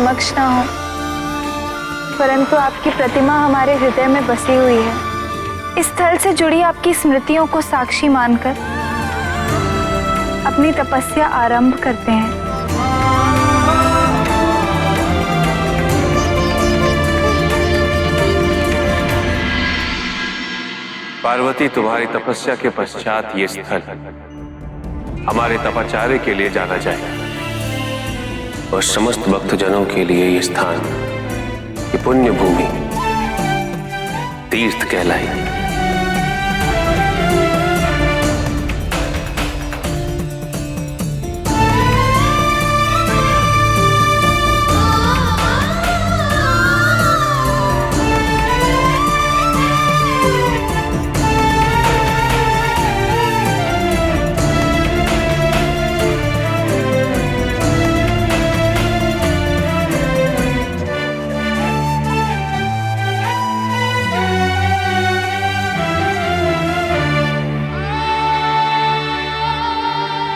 समक्ष ना हो, परंतु आपकी प्रतिमा हमारे हृदय में बसी हुई है। इस स्थल से जुड़ी आपकी स्मृतियों को साक्षी मानकर अपनी तपस्या आरंभ करते हैं। पार्वती, तुम्हारी तपस्या के पश्चात ये स्थल हमारे तपाचार्य के लिए जाना जाएगा और समस्त भक्तजनों के लिए ये स्थान, ये पुण्य भूमि तीर्थ कहलाएगी।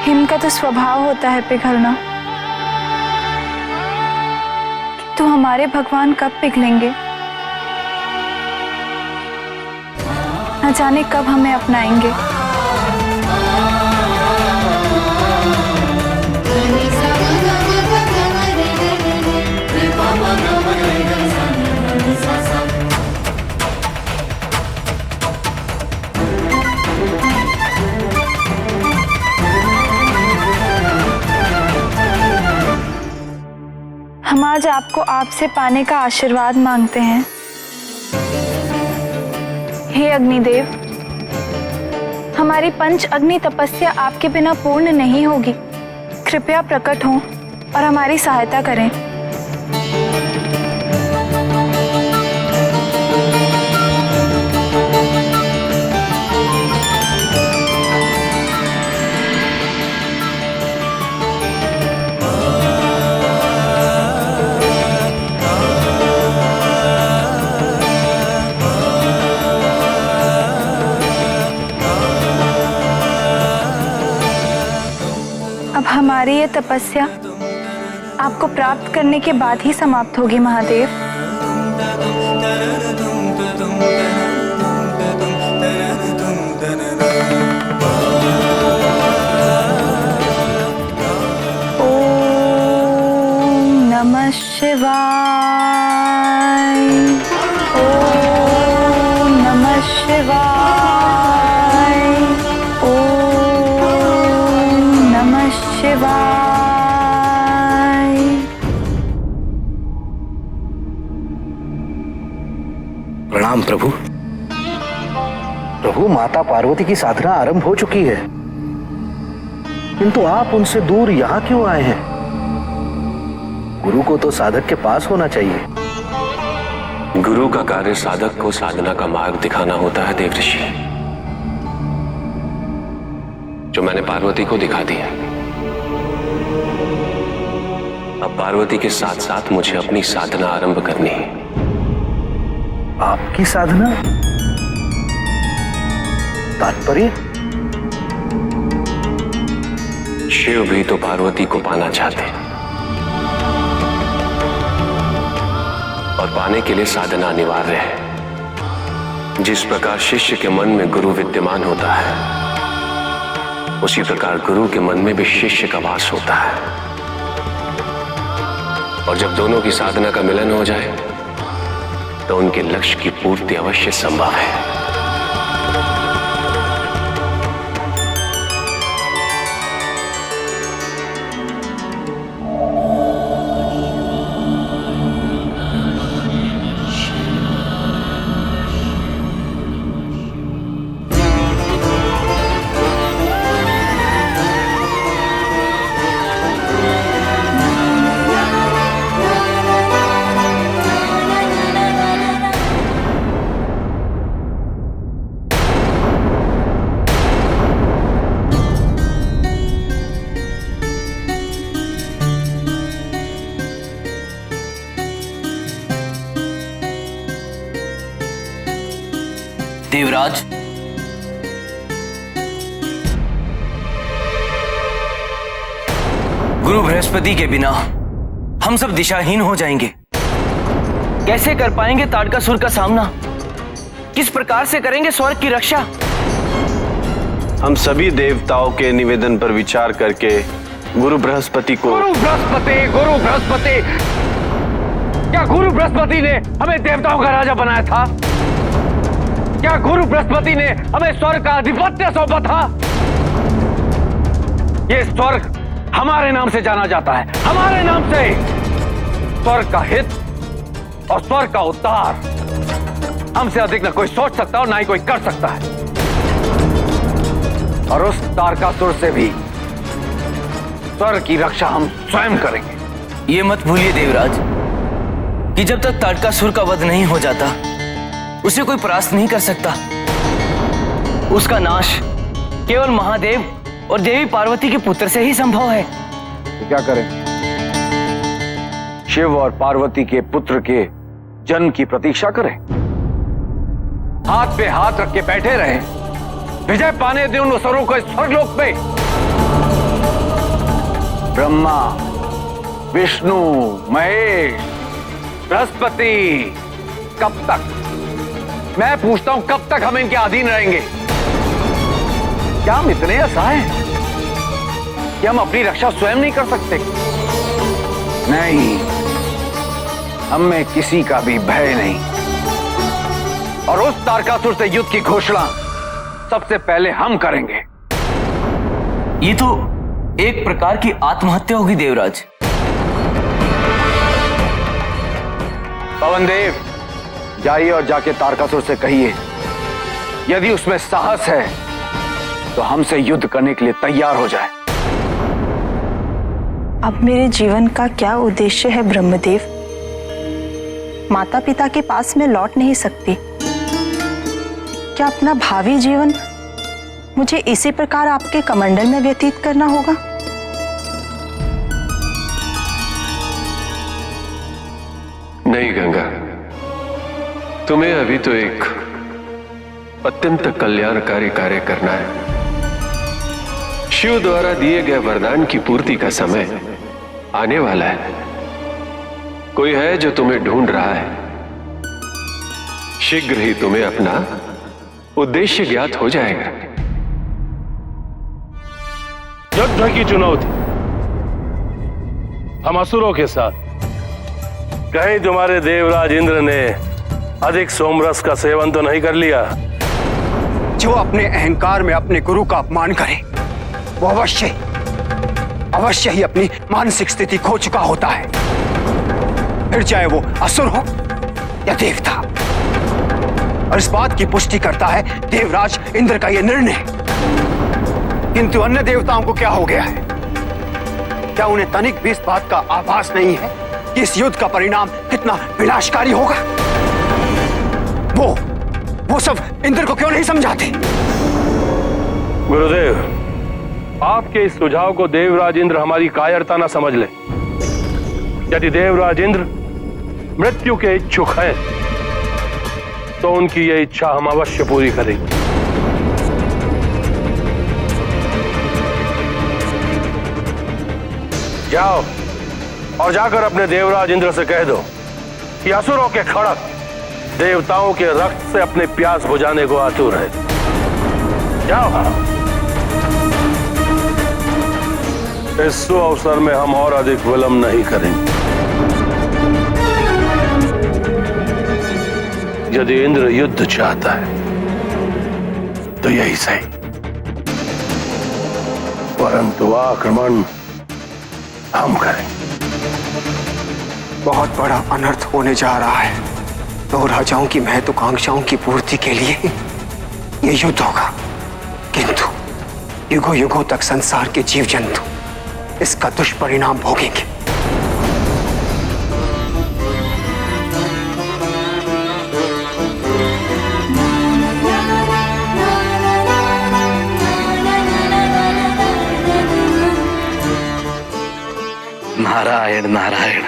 हिम का तो स्वभाव होता है पिघलना, किंतु हमारे भगवान कब पिघलेंगे? न जाने कब हमें अपनाएंगे। हम आज आपको आपसे पाने का आशीर्वाद मांगते हैं। हे अग्निदेव, हमारी पंच अग्नि तपस्या आपके बिना पूर्ण नहीं होगी। कृपया प्रकट हों और हमारी सहायता करें। अब हमारी ये तपस्या आपको प्राप्त करने के बाद ही समाप्त होगी महादेव। ओम नमः शिवाय। ओम नमः शिवाय। ओम नमः शिवाय। प्रणाम प्रभु। प्रभु, माता पार्वती की साधना आरंभ हो चुकी है, किंतु आप उनसे दूर यहाँ क्यों आए हैं? गुरु को तो साधक के पास होना चाहिए। गुरु का कार्य साधक को साधना का मार्ग दिखाना होता है देवऋषि, जो मैंने पार्वती को दिखा दिया। अब पार्वती के साथ साथ मुझे अपनी साधना आरंभ करनी है। आपकी साधना? तात्पर्य? शिव भी तो पार्वती को पाना चाहते हैं और पाने के लिए साधना अनिवार्य है। जिस प्रकार शिष्य के मन में गुरु विद्यमान होता है, उसी प्रकार गुरु के मन में भी शिष्य का वास होता है। और जब दोनों की साधना का मिलन हो जाए तो उनके लक्ष्य की पूर्ति अवश्य संभव है। देवराज, गुरु बृहस्पति के बिना हम सब दिशाहीन हो जाएंगे। कैसे कर पाएंगे ताड़कासुर का सामना? किस प्रकार से करेंगे स्वर्ग की रक्षा? हम सभी देवताओं के निवेदन पर विचार करके गुरु बृहस्पति क्या गुरु बृहस्पति ने हमें देवताओं का राजा बनाया था? क्या गुरु बृहस्पति ने हमें स्वर्ग का आधिपत्य सौंपा था? ये स्वर्ग हमारे नाम से जाना जाता है, हमारे नाम से। स्वर्ग का हित और स्वर्ग का उद्धार हमसे अधिक न कोई सोच सकता और ना ही कोई कर सकता है। और उस तारकासुर से भी स्वर्ग की रक्षा हम स्वयं करेंगे। ये मत भूलिए देवराज कि जब तक ताड़कासुर का वध नहीं हो जाता उसे कोई परास्त नहीं कर सकता। उसका नाश केवल महादेव और देवी पार्वती के पुत्र से ही संभव है। तो क्या करें? शिव और पार्वती के पुत्र के जन्म की प्रतीक्षा करें? हाथ पे हाथ रख के बैठे रहें? विजय पाने दें उन असुरों को इस स्वर्गलोक पे? ब्रह्मा, विष्णु, महेश, बृहस्पति, कब तक? मैं पूछता हूं, कब तक हम इनके अधीन रहेंगे? क्या हम इतने असहाय हैं कि हम अपनी रक्षा स्वयं नहीं कर सकते? नहीं, हम में किसी का भी भय नहीं। और उस तारकासुर से युद्ध की घोषणा सबसे पहले हम करेंगे। ये तो एक प्रकार की आत्महत्या होगी देवराज। पवन देव, जाइए और जाके तारकासुर से कहिए, यदि उसमें साहस है तो हमसे युद्ध करने के लिए तैयार हो जाए। अब मेरे जीवन का क्या उद्देश्य है ब्रह्मदेव? माता पिता के पास मैं लौट नहीं सकती। क्या अपना भावी जीवन मुझे इसी प्रकार आपके कमंडल में व्यतीत करना होगा? नहीं गंगा, तुम्हें अभी तो एक अत्यंत कल्याणकारी कार्य करना है। शिव द्वारा दिए गए वरदान की पूर्ति का समय आने वाला है। कोई है जो तुम्हें ढूंढ रहा है। शीघ्र ही तुम्हें अपना उद्देश्य ज्ञात हो जाएगा। युद्ध की चुनौती हम असुरों के साथ। कहीं तुम्हारे देवराज इंद्र ने अधिक सोमरस का सेवन तो नहीं कर लिया? जो अपने अहंकार में अपने गुरु का अपमान करे वो अवश्य ही अपनी मानसिक स्थिति खो चुका होता है, फिर चाहे वो असुर हो या देवता। और इस बात की पुष्टि करता है देवराज इंद्र का यह निर्णय। किंतु अन्य देवताओं को क्या हो गया है? क्या उन्हें तनिक भी इस बात का आभास नहीं है कि इस युद्ध का परिणाम कितना विनाशकारी होगा? वो सब इंद्र को क्यों नहीं समझाते? गुरुदेव, आपके इस सुझाव को देवराज इंद्र हमारी कायरता न समझ ले। यदि देवराज इंद्र मृत्यु के इच्छुक हैं तो उनकी यह इच्छा हम अवश्य पूरी करेंगे। जाओ और जाकर अपने देवराज इंद्र से कह दो कि असुरों के खड़क देवताओं के रक्त से अपने प्यास बुझाने को आतुर है। जाओ। इस अवसर में हम और अधिक विलंब नहीं करेंगे। यदि इंद्र युद्ध चाहता है तो यही सही, परंतु आक्रमण हम करेंगे। बहुत बड़ा अनर्थ होने जा रहा है। दो राजाओं की महत्वाकांक्षाओं की पूर्ति के लिए यह युद्ध होगा, किंतु युगों युगों तक संसार के जीव जंतु इसका दुष्परिणाम भोगेंगे। नारायण नारायण,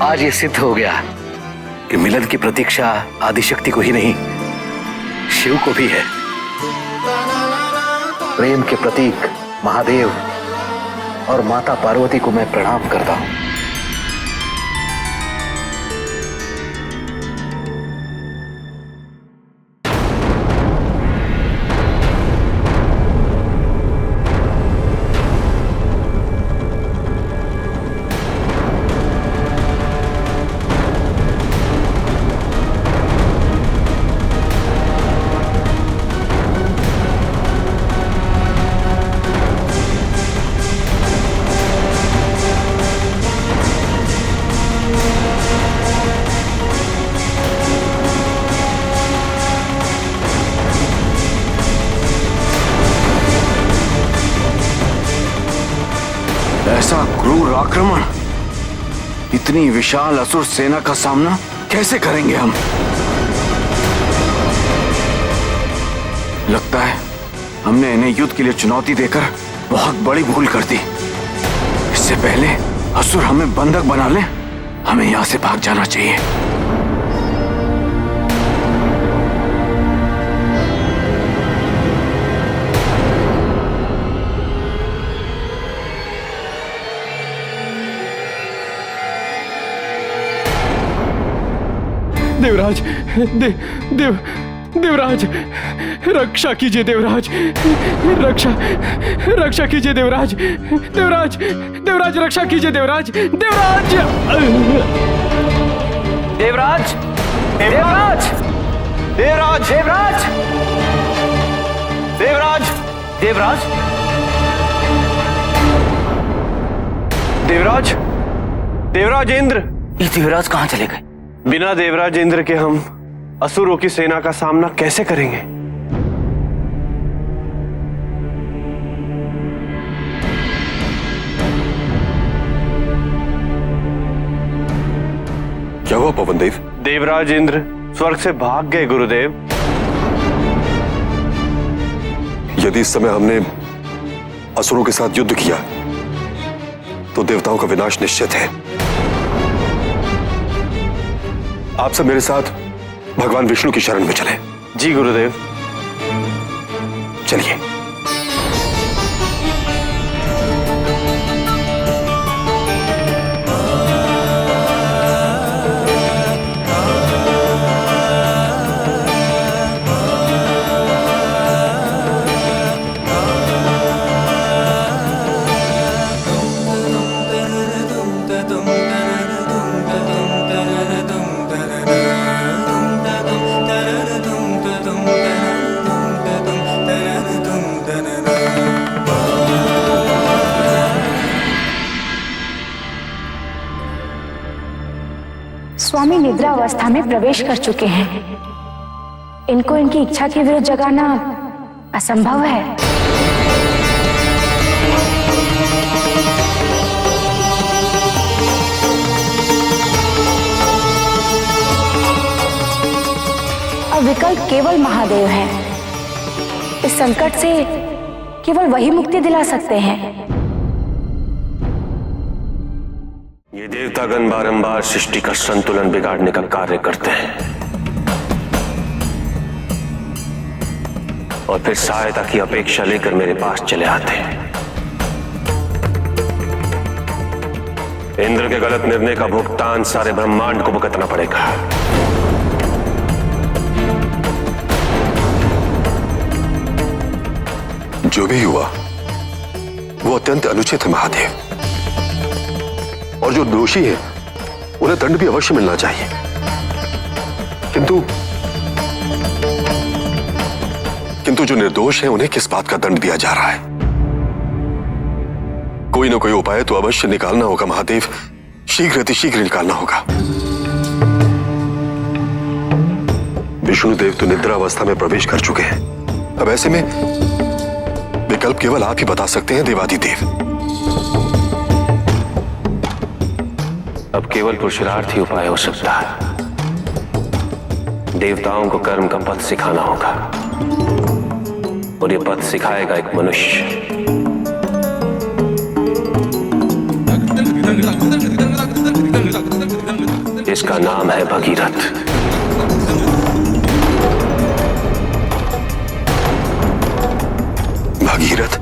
आज ये सिद्ध हो गया कि मिलन की प्रतीक्षा आदिशक्ति को ही नहीं, शिव को भी है। प्रेम के प्रतीक महादेव और माता पार्वती को मैं प्रणाम करता हूं। ऐसा क्रूर आक्रमण, इतनी विशाल असुर सेना का सामना कैसे करेंगे हम? लगता है हमने इन्हें युद्ध के लिए चुनौती देकर बहुत बड़ी भूल कर दी। इससे पहले असुर हमें बंधक बना ले, हमें यहां से भाग जाना चाहिए। देवराज, देवराज, रक्षा कीजिए देवराज, रक्षा कीजिए देवराज, देवराज रक्षा कीजिए देवराज, देवराज, देवराज, देवराज, देवराज, देवराज, देवराज, देवराज, देवराज, देवराज इंद्र। ये देवराज कहां चले गए? बिना देवराज इंद्र के हम असुरों की सेना का सामना कैसे करेंगे? क्या हुआ पवनदेव? देवराज इंद्र स्वर्ग से भाग गए गुरुदेव। यदि इस समय हमने असुरों के साथ युद्ध किया तो देवताओं का विनाश निश्चित है। आप सब मेरे साथ भगवान विष्णु की शरण में चलें। जी गुरुदेव। चलिए। स्वामी निद्रा अवस्था में प्रवेश कर चुके हैं। इनको इनकी इच्छा के विरुद्ध जगाना असंभव है। अब विकल्प केवल महादेव हैं। इस संकट से केवल वही मुक्ति दिला सकते हैं। ये देवतागण बारंबार सृष्टि का संतुलन बिगाड़ने का कार्य करते हैं और फिर सहायता की अपेक्षा लेकर मेरे पास चले आते हैं। इंद्र के गलत निर्णय का भुगतान सारे ब्रह्मांड को भुगतना पड़ेगा। जो भी हुआ वो अत्यंत अनुचित है महादेव, और जो दोषी है उन्हें दंड भी अवश्य मिलना चाहिए। किंतु जो निर्दोष है उन्हें किस बात का दंड दिया जा रहा है? कोई ना कोई उपाय तो अवश्य निकालना होगा महादेव, शीघ्र अतिशीघ्र निकालना होगा। विष्णुदेव तो निद्रा अवस्था में प्रवेश कर चुके हैं। अब ऐसे में विकल्प केवल आप ही बता सकते हैं देवादिदेव। अब केवल पुरुषार्थ ही उपाय हो सकता है। देवताओं को कर्म का पथ सिखाना होगा और ये पथ सिखाएगा एक मनुष्य। इसका नाम है भगीरथ। भगीरथ?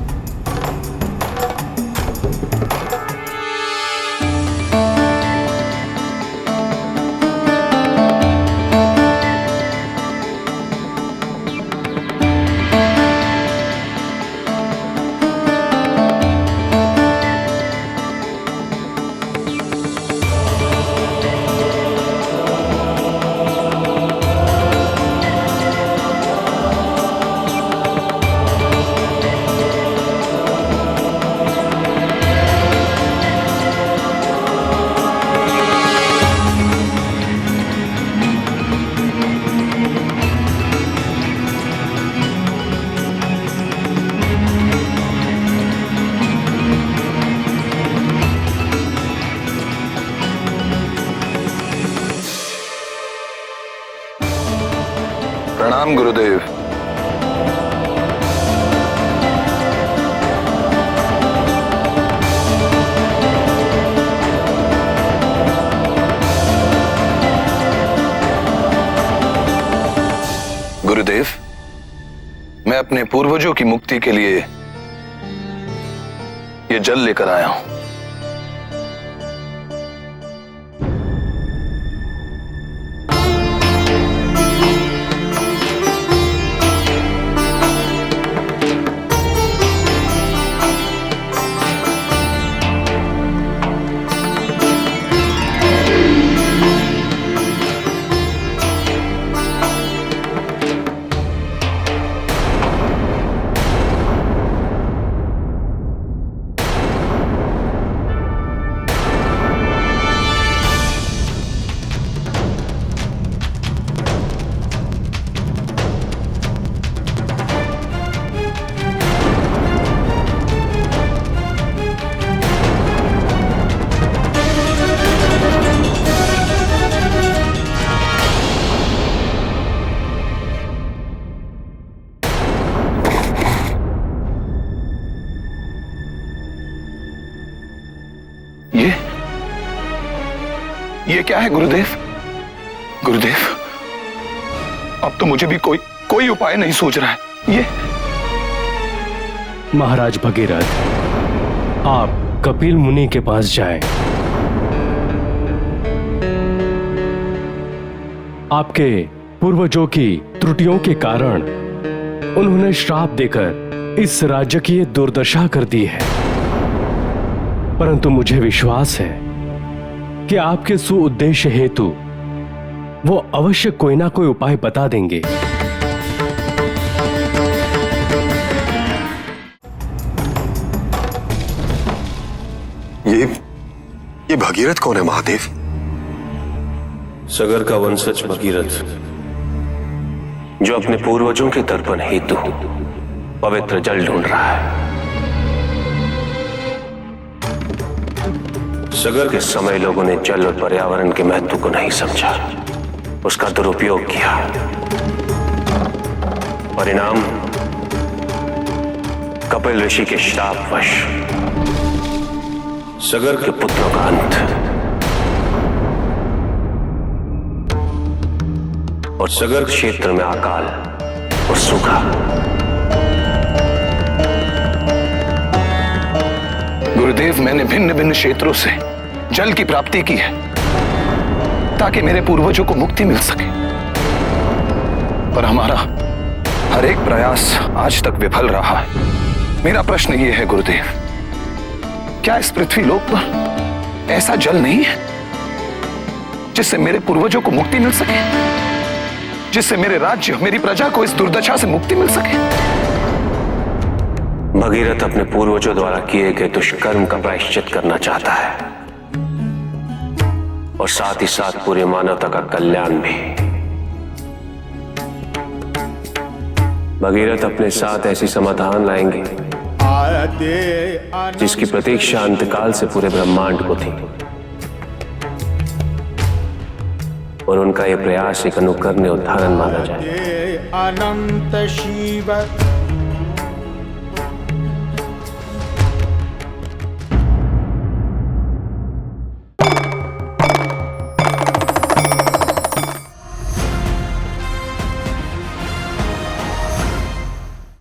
प्रणाम गुरुदेव। गुरुदेव, मैं अपने पूर्वजों की मुक्ति के लिए ये जल लेकर आया हूं। ये क्या है गुरुदेव? गुरुदेव, अब तो मुझे भी कोई उपाय नहीं सूझ रहा है। ये महाराज भगीरथ, आप कपिल मुनि के पास जाएं। आपके पूर्वजों की त्रुटियों के कारण उन्होंने श्राप देकर इस राज्य की ये दुर्दशा कर दी है, परंतु मुझे विश्वास है कि आपके सुउद्देश्य हेतु वो अवश्य कोई ना कोई उपाय बता देंगे। ये भगीरथ कौन है महादेव? सगर का वंशज भगीरथ, जो अपने पूर्वजों के तर्पण हेतु पवित्र जल ढूंढ रहा है। सगर के समय लोगों ने जल और पर्यावरण के महत्व को नहीं समझा, उसका दुरुपयोग किया। परिणाम कपिल ऋषि के श्रापवश सगर के पुत्रों का अंत और सगर क्षेत्र में अकाल और सूखा। गुरुदेव, मैंने भिन्न भिन्न क्षेत्रों से जल की प्राप्ति की है ताकि मेरे पूर्वजों को मुक्ति मिल सके, पर हमारा हर एक प्रयास आज तक विफल रहा है। मेरा प्रश्न यह है गुरुदेव, क्या इस पृथ्वी लोक पर ऐसा जल नहीं है जिससे मेरे पूर्वजों को मुक्ति मिल सके, जिससे मेरे राज्य, मेरी प्रजा को इस दुर्दशा से मुक्ति मिल सके? भगीरथ अपने पूर्वजों द्वारा किए गए दुष्कर्म का प्रायश्चित करना चाहता है और साथ ही साथ पूरी मानवता का कल्याण भी। भगीरथ अपने साथ ऐसी समाधान लाएंगे जिसकी प्रतीक्षा अंतकाल से पूरे ब्रह्मांड को थी, और उनका यह प्रयास एक अनुकरणीय उदाहरण माना जाए। अनंत शिव